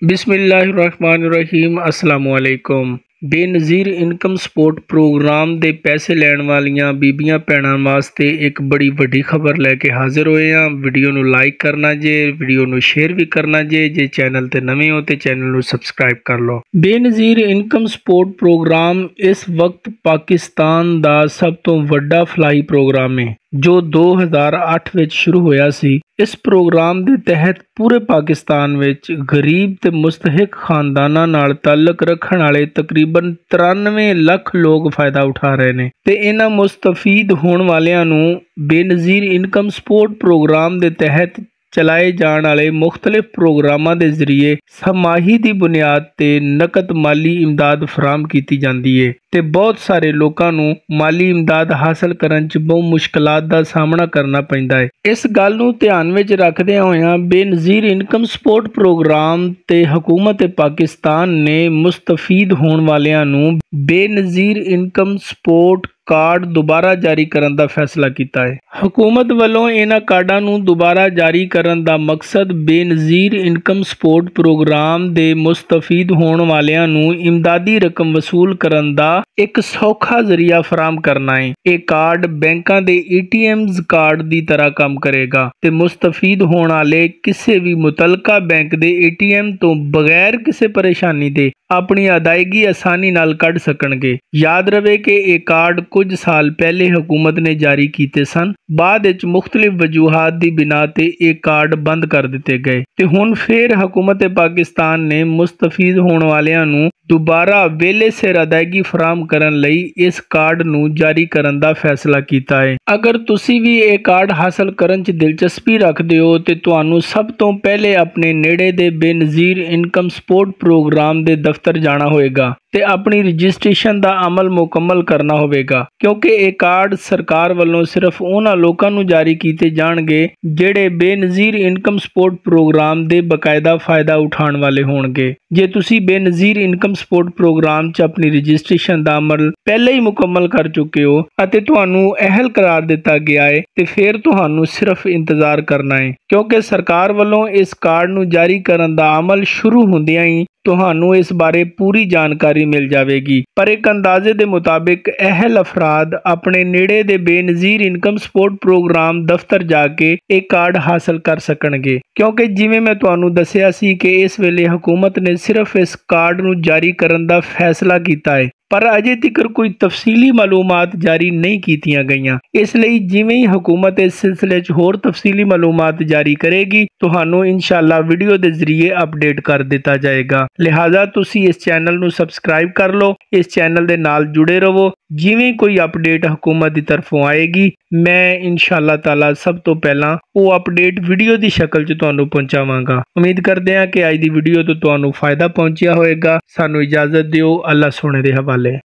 बिस्मिल्लाहिर्रहमानिर्रहीम अस्सलामुअलैकुम। Benazir income support programme दे पैसे लैण वालियां बीबियां भैणां वास्ते एक बड़ी वड्डी खबर लैके हाजिर होए हैं। वीडियो नूं लाइक करना जे, वीडियो नूं शेयर भी करना जे चैनल ते नवे हो तो चैनल नूं सबसक्राइब कर लो। बेनज़ीर इनकम सपोर्ट प्रोग्राम इस वक्त पाकिस्तान दा सब तो वड्डा फलाही प्रोग्राम है जो 2008 विच शुरू होया सी। इस प्रोग्राम दे तहत पूरे पाकिस्तान विच गरीब ते मुस्तहिक खानदानां नाल ताल्लुक रखण वाले तकरीबन 93 लाख लोग फायदा उठा रहे ने ते इन्हां मुस्तफीद होण वालियां नूं बेनज़ीर इनकम सपोर्ट प्रोग्राम दे तहत चलाए जाने वाले मुख्तलिफ प्रोग्रामां दे जरिए समाही दी बुनियाद ते नकद माली इमदाद फराहम की जाती है ते बहुत सारे लोगों नूं माली इमदाद हासिल करन च बहुत मुश्किलात दा सामना करना पैंदा है। इस गल नूं ध्यान विच रखदे होया बेनज़ीर इनकम सपोर्ट प्रोग्राम ते हुकूमत पाकिस्तान ने मुस्तफीद होण वालियां नूं बेनज़ीर इनकम सपोर्ट कार्ड दोबारा जारी करन दा फैसला किया है। हुकूमत वालों इन्हां कार्डां नूं दोबारा जारी करन दा मकसद बेनज़ीर इनकम सपोर्ट प्रोग्राम दे मुस्तफीद होण वालियां नूं इमदादी रकम वसूल करन दा एक सौखा जरिया फराहम करना है। ये कार्ड बैंकां दे ATMs कार्ड दी तरह काम करेगा ते मुस्तफीद होण वाले किसी भी मुतलका बैंक दे ATM तो बगैर किसी परेशानी दे अपनी अदायगी आसानी नाल कढ़ सकणगे। याद रहे कि ये कार्ड कुछ साल पहले हुकूमत ने जारी किए सन, बाद विच मुख्तलिफ वजूहात की बिना ते ये कार्ड बंद कर दिते गए ते हुण फिर हुकूमत पाकिस्तान ने मुस्तफीद होण वालियां नूं दोबारा वेले सिर अदायगी फराहम करन लई इस कार्ड नूं जारी करन दा फैसला किया है। अगर तुसी भी ये कार्ड हासिल करन च दिलचस्पी रखदे हो ते तुहानूं सब तो पहले अपने नेड़े दे बेनज़ीर इनकम सपोर्ट प्रोग्राम दे दफ्तर जाना होएगा ते अपनी रजिस्ट्रेशन दा अमल मुकम्मल करना होवेगा, क्योंकि ये कार्ड सरकार वालों सिर्फ उन्हां लोकां नूं जारी कीते जाणगे जिहड़े बेनज़ीर इनकम सपोर्ट प्रोग्राम दे बकायदा फायदा उठाण वाले होणगे। जे तुसी बेनज़ीर इनकम सपोर्ट प्रोग्राम च अपनी रजिस्ट्रेशन दा अमल पहले ही मुकम्मल कर चुके हो अते तुहानूं अहल करार दिता गया है ते फिर तुहानूं सिर्फ इंतजार करना है, क्योंकि सरकार वालों इस कार्ड नूं जारी करन दा अमल शुरू हुंदियां ही तुहानूं इस बारे पूरी जानकारी मिल जाएगी। पर एक अंदाजे के मुताबिक अहल अफराद अपने नेड़े दे बेनज़ीर इनकम सपोर्ट प्रोग्राम दफ्तर जाके एक कार्ड हासिल कर सकणगे, क्योंकि जिवें मैं तुहानूं दस्सिया सी कि इस वेले हुकूमत ने सिर्फ इस कार्ड नूं जारी करन दा फैसला किया है पर अजे तक कोई तफसीली मालूमात जारी नहीं कीतियां गईयां। इसलिए जिवें ही हुकूमत इस सिलसिले च होर तफसीली मालूमात जारी करेगी तुहानूं इंशाअल्लाह वीडियो के जरिए अपडेट कर दिता जाएगा। लिहाजा तुसी इस चैनल नूं सबसक्राइब कर लो, इस चैनल दे नाल जुड़े रहो। जिवें कोई अपडेट हुकूमत की तरफों आएगी मैं इंशाअल्लाह ताला सब तो पहला वो अपडेट वीडियो की शक्ल च तुहानूं पहुंचावांगा। उम्मीद करते हैं कि अज की वीडियो तो तुहानूं फायदा पहुंचिया होएगा। सानूं इजाजत दिओ, अल्लाह सोने दे हवाले।